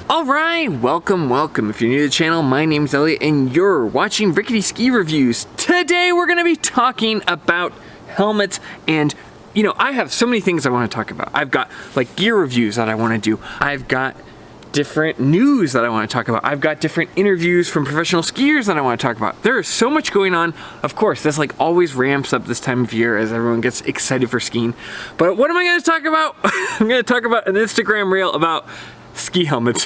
Alright, welcome. If you're new to the channel, my name's Elliott and you're watching Rickety Ski Reviews. Today we're going to be talking about helmets and, you know, I have so many things I want to talk about. I've got like gear reviews that I want to do. I've got different news that I want to talk about. I've got different interviews from professional skiers that I want to talk about. There is so much going on. Of course, this like always ramps up this time of year as everyone gets excited for skiing. But what am I going to talk about? I'm going to talk about an Instagram reel about ski helmets.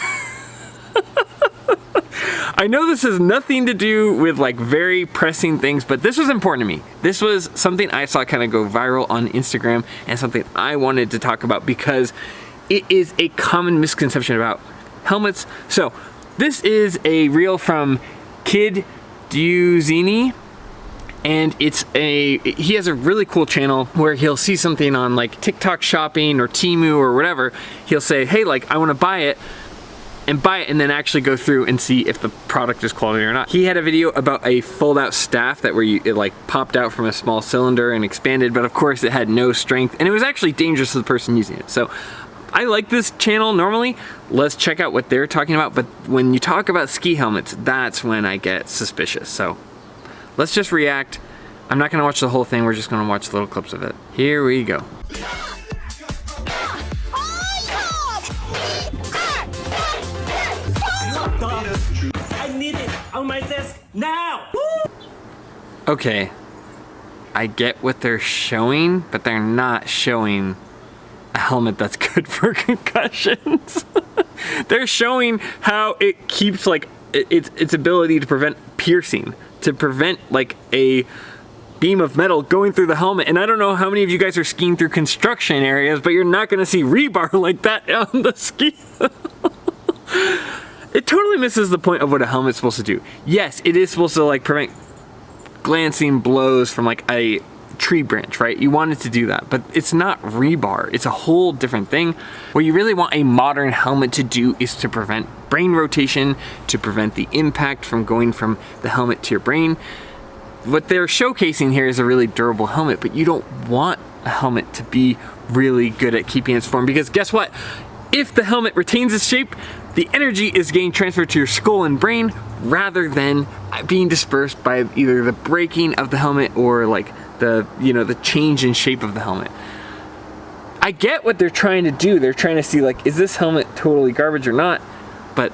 I know this has nothing to do with like very pressing things, but this was important to me. This was something I saw kind of go viral on Instagram and something I wanted to talk about because it is a common misconception about helmets. So this is a reel from Kid Duzini. And he has a really cool channel where he'll see something on like TikTok shopping or Temu or whatever. He'll say, hey, like I want to buy it and then actually go through and see if the product is quality or not. He had a video about a fold out staff that it like popped out from a small cylinder and expanded, but of course it had no strength and it was actually dangerous to the person using it. So I like this channel normally. Let's check out what they're talking about. But when you talk about ski helmets, that's when I get suspicious. So let's just react. I'm not gonna watch the whole thing, we're just gonna watch little clips of it. Here we go. I need it on my desk now! Okay, I get what they're showing, but they're not showing a helmet that's good for concussions. They're showing how it keeps like its ability to prevent piercing, to prevent like a beam of metal going through the helmet. And I don't know how many of you guys are skiing through construction areas, but you're not gonna see rebar like that on the ski. It totally misses the point of what a helmet's supposed to do. Yes, it is supposed to like prevent glancing blows from like a tree branch, right? You want it to do that, but it's not rebar. It's a whole different thing. What you really want a modern helmet to do is to prevent brain rotation, to prevent the impact from going from the helmet to your brain. What they're showcasing here is a really durable helmet, but you don't want a helmet to be really good at keeping its form, because guess what? If the helmet retains its shape, the energy is getting transferred to your skull and brain rather than being dispersed by either the breaking of the helmet or like the change in shape of the helmet. I get what they're trying to do. They're trying to see like, is this helmet totally garbage or not? But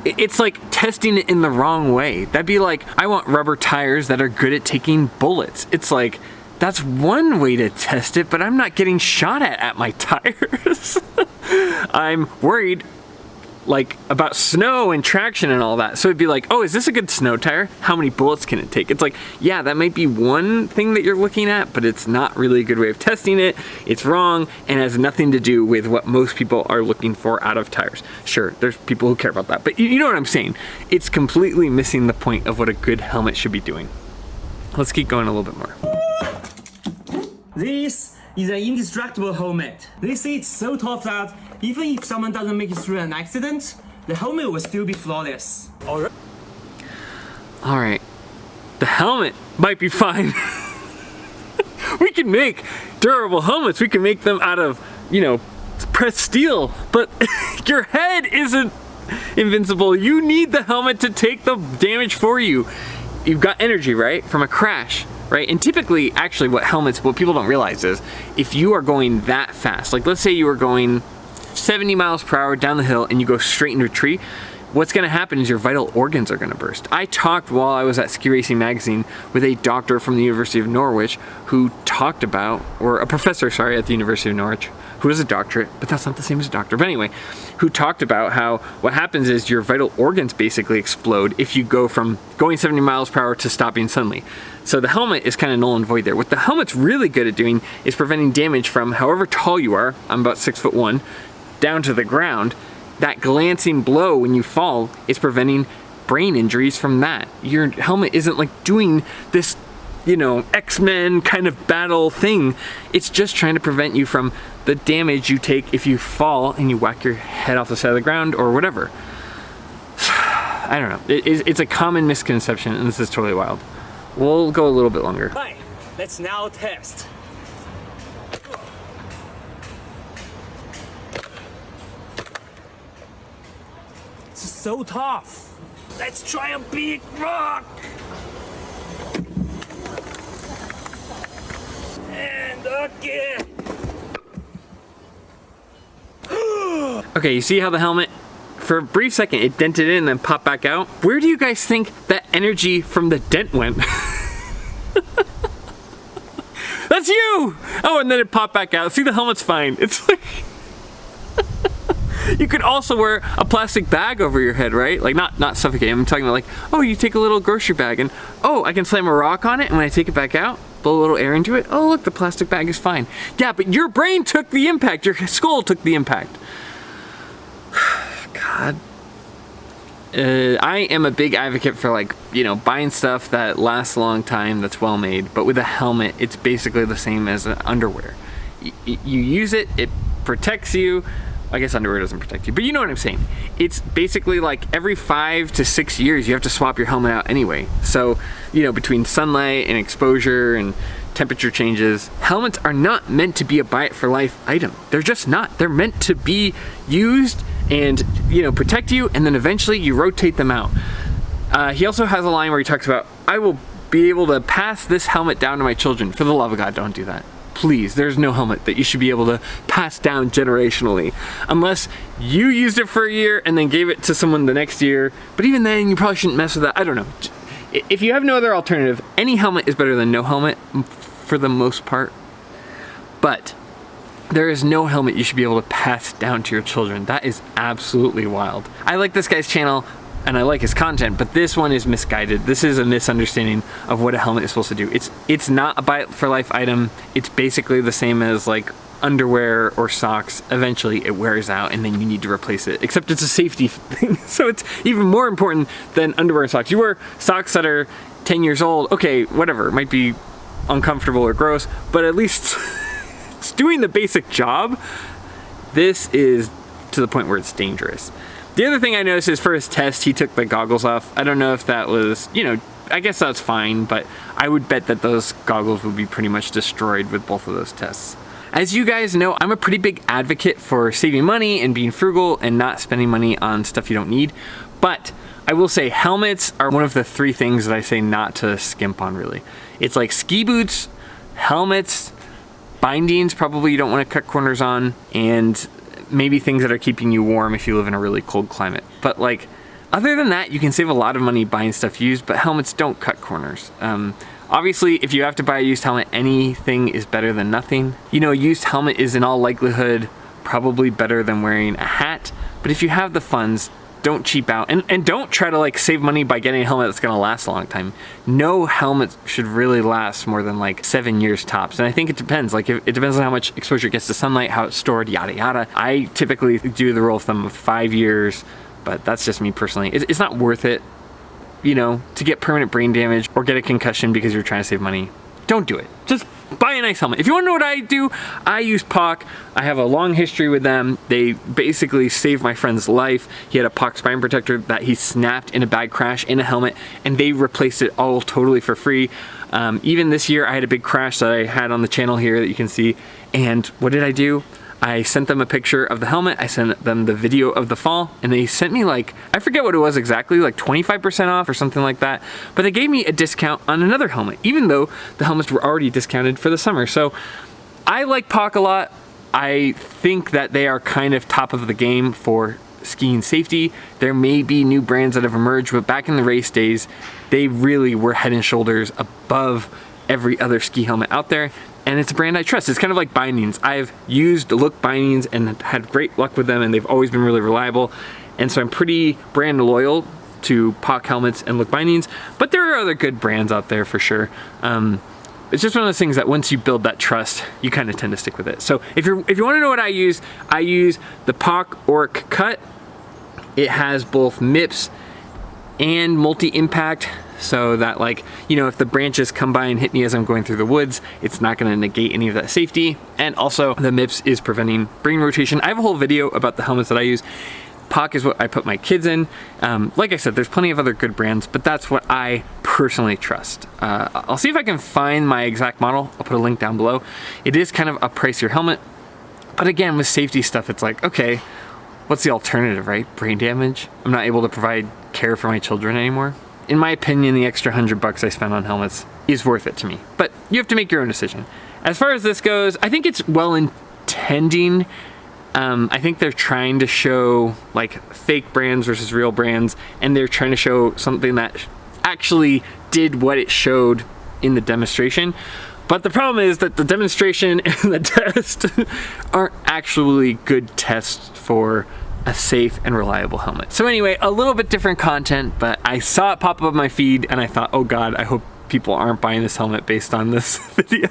it's like testing it in the wrong way. That'd be like, I want rubber tires that are good at taking bullets. It's like, that's one way to test it, but I'm not getting shot at my tires. I'm worried like about snow and traction and all that. So it'd be like, oh, is this a good snow tire? How many bullets can it take? It's like, yeah, that might be one thing that you're looking at, but it's not really a good way of testing it. It's wrong and has nothing to do with what most people are looking for out of tires. Sure, there's people who care about that, but you know what I'm saying. It's completely missing the point of what a good helmet should be doing. Let's keep going a little bit more. This is an indestructible helmet. They say it's so tough that even if someone doesn't make it through an accident, the helmet will still be flawless. Alright, the helmet might be fine. We can make durable helmets. We can make them out of, you know, pressed steel, but your head isn't invincible. You need the helmet to take the damage for you. You've got energy, right, from a crash, right? And typically, actually, what people don't realize is if you are going that fast, like let's say you were going 70 miles per hour down the hill and you go straight into a tree, what's gonna happen is your vital organs are gonna burst. I talked while I was at Ski Racing Magazine with a doctor from the University of Norwich who talked about, or a professor, sorry, at the University of Norwich, who has a doctorate, but that's not the same as a doctor. But anyway, who talked about how what happens is your vital organs basically explode if you go from going 70 miles per hour to stopping suddenly. So the helmet is kind of null and void there. What the helmet's really good at doing is preventing damage from however tall you are, I'm about 6'1", down to the ground. That glancing blow when you fall is preventing brain injuries from that. Your helmet isn't like doing this, you know, X-Men kind of battle thing. It's just trying to prevent you from the damage you take if you fall and you whack your head off the side of the ground or whatever. I don't know. It's a common misconception and this is totally wild. We'll go a little bit longer. Right, let's now test. so tough. Let's try a big rock. And again. Okay, you see how the helmet, for a brief second, it dented in and then popped back out? Where do you guys think that energy from the dent went? That's you! Oh, and then it popped back out. See, the helmet's fine. It's like... You could also wear a plastic bag over your head, right? Like, not suffocate. I'm talking about like, oh, you take a little grocery bag and, oh, I can slam a rock on it, and when I take it back out, blow a little air into it, oh, look, the plastic bag is fine. Yeah, but your brain took the impact. Your skull took the impact. God. I am a big advocate for, like, you know, buying stuff that lasts a long time, that's well made, but with a helmet, it's basically the same as an underwear. You use it, it protects you. I guess underwear doesn't protect you, but you know what I'm saying. It's basically like every 5 to 6 years, you have to swap your helmet out anyway. So, you know, between sunlight and exposure and temperature changes, helmets are not meant to be a buy it for life item. They're just not. They're meant to be used and, you know, protect you, and then eventually you rotate them out. He also has a line where he talks about, I will be able to pass this helmet down to my children. For the love of God, don't do that. Please, there's no helmet that you should be able to pass down generationally, unless you used it for a year and then gave it to someone the next year. But even then, you probably shouldn't mess with that. I don't know. If you have no other alternative, any helmet is better than no helmet for the most part. But there is no helmet you should be able to pass down to your children. That is absolutely wild. I like this guy's channel and I like his content, but this one is misguided. This is a misunderstanding of what a helmet is supposed to do. It's not a buy it for life item. It's basically the same as like underwear or socks. Eventually it wears out and then you need to replace it, except it's a safety thing. So it's even more important than underwear and socks. You wear socks that are 10 years old, okay, whatever, it might be uncomfortable or gross, but at least it's doing the basic job. This is to the point where it's dangerous. The other thing I noticed is for his test, he took the goggles off. I don't know if that was, you know, I guess that's fine, but I would bet that those goggles would be pretty much destroyed with both of those tests. As you guys know, I'm a pretty big advocate for saving money and being frugal and not spending money on stuff you don't need. But I will say helmets are one of the 3 things that I say not to skimp on, really. It's like ski boots, helmets, bindings, probably you don't want to cut corners on, and maybe things that are keeping you warm if you live in a really cold climate. But like, other than that, you can save a lot of money buying stuff used, but helmets don't cut corners. Obviously, if you have to buy a used helmet, anything is better than nothing. You know, a used helmet is in all likelihood probably better than wearing a hat, but if you have the funds, don't cheap out, and don't try to like save money by getting a helmet that's gonna last a long time. No helmet should really last more than like 7 years tops, and I think it depends. Like, it depends on how much exposure it gets to sunlight, how it's stored, yada yada. I typically do the rule of thumb of 5 years, but that's just me personally. It's not worth it, you know, to get permanent brain damage or get a concussion because you're trying to save money. Don't do it. Just buy a nice helmet. If you want to know what I do, I use Poc. I have a long history with them. They basically saved my friend's life. He had a Poc spine protector that he snapped in a bag crash in a helmet, and they replaced it all totally for free. Even this year, I had a big crash that I had on the channel here that you can see. And what did I do? I sent them a picture of the helmet, I sent them the video of the fall, and they sent me like, I forget what it was exactly, like 25% off or something like that, but they gave me a discount on another helmet, even though the helmets were already discounted for the summer. So I like Poc a lot. I think that they are kind of top of the game for skiing safety. There may be new brands that have emerged, but back in the race days, they really were head and shoulders above every other ski helmet out there. And it's a brand I trust. It's kind of like bindings. I've used Look bindings and had great luck with them, and they've always been really reliable. And so I'm pretty brand loyal to Poc helmets and Look bindings, but there are other good brands out there for sure. It's just one of those things that once you build that trust, you kind of tend to stick with it. So if you want to know what I use the Poc Auric cut. It has both MIPS and multi-impact, so that, like, you know, if the branches come by and hit me as I'm going through the woods, it's not going to negate any of that safety. And also the MIPS is preventing brain rotation. I have a whole video about the helmets that I use. Poc is what I put my kids in. Like I said, there's plenty of other good brands, but that's what I personally trust. I'll see if I can find my exact model. I'll put a link down below. It is kind of a pricier helmet, but again, with safety stuff, it's like, okay, what's the alternative, right? Brain damage? I'm not able to provide care for my children anymore. In my opinion, the extra $100 I spent on helmets is worth it to me, but you have to make your own decision. As far as this goes, I think it's well intending. I think they're trying to show like fake brands versus real brands, and they're trying to show something that actually did what it showed in the demonstration. But the problem is that the demonstration and the test aren't actually good tests for a safe and reliable helmet. So anyway, a little bit different content, but I saw it pop up on my feed and I thought, oh God, I hope people aren't buying this helmet based on this video.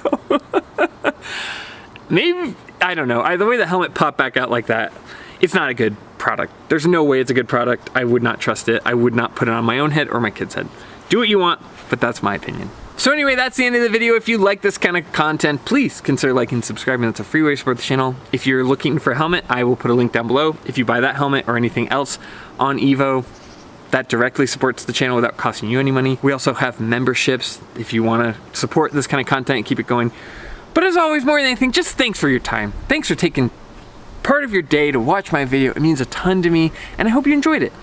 Maybe, I don't know. The way the helmet popped back out like that, it's not a good product. There's no way it's a good product. I would not trust it. I would not put it on my own head or my kid's head. Do what you want, but that's my opinion. So anyway, that's the end of the video. If you like this kind of content, please consider liking and subscribing. That's a free way to support the channel. If you're looking for a helmet, I will put a link down below. If you buy that helmet or anything else on Evo, that directly supports the channel without costing you any money. We also have memberships if you want to support this kind of content and keep it going. But as always, more than anything, just thanks for your time. Thanks for taking part of your day to watch my video. It means a ton to me, and I hope you enjoyed it.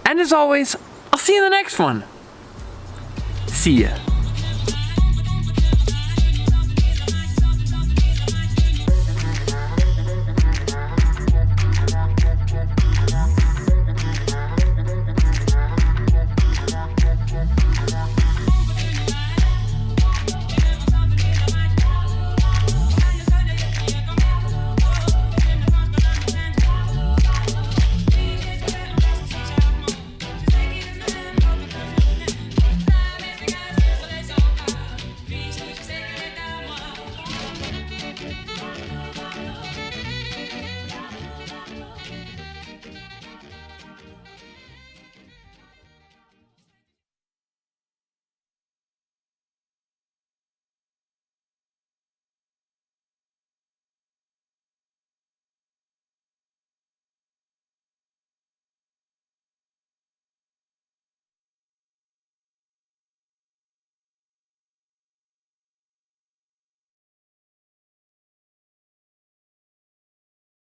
And as always, I'll see you in the next one. See ya.